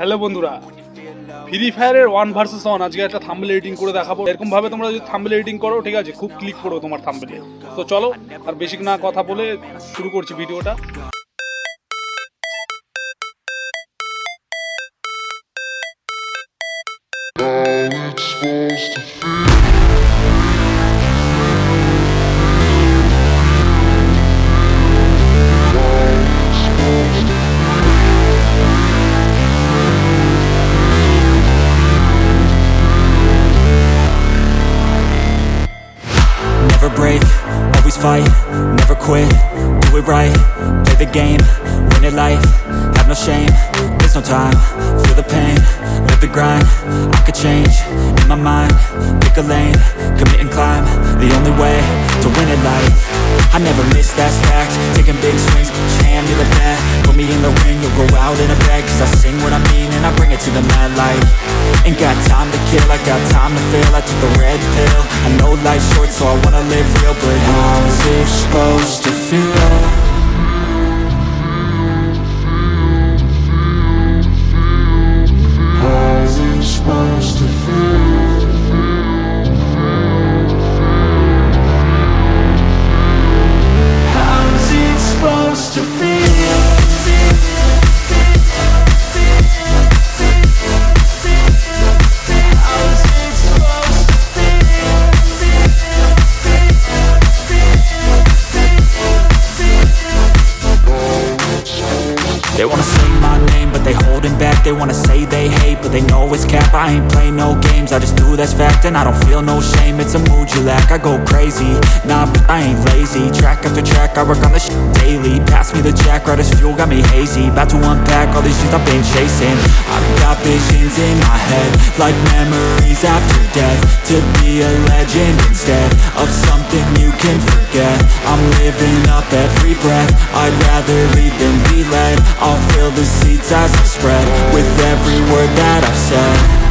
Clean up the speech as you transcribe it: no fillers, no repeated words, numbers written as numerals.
Hello বন্ধুরা, free ফায়ারের 1 vs 1 আজকে একটা থাম্বনেল এডিটিং করে দেখাবো। এরকম ভাবে তোমরা যদি থাম্বনেল এডিটিং করো, ঠিক আছে, খুব ক্লিক পড়ো তোমার থাম্বনেলে। তো চলো আর বেশি না কথা বলে শুরু করছি ভিডিওটা। Never break, always fight, never quit, do it right, play the game, win it life, have no shame, there's no time, feel the pain, live the grind, I could change, in my mind, pick a lane, commit and climb, the only way to win it life. I never miss, that's fact, taking big swings, hand me the bat, put me in the ring, you'll go out in a bag, cause I sing what I mean and I bring it to the mad light. Ain't got time to kill, I got time to feel, I took the red pill, I know life's short so I wanna live real, but how's it supposed to feel? How's it supposed to feel? How's it supposed to feel? They wanna say my name, but they holding back. They wanna say they hate, but they know it's cap. I ain't play no games, I just do that's fact. And I don't feel no shame, it's a mood you lack. I go crazy, nah, but I ain't lazy. Track after track, I work on this shit daily. Pass me the jack, right as fuel, got me hazy. About to unpack all these shit I've been chasing. I've got visions in my head, like memories after death. To be a legend instead of something you can forget. I'm living up every breath, I'd rather lead than be led. I'll fill the seats as I spread with every word that I've said.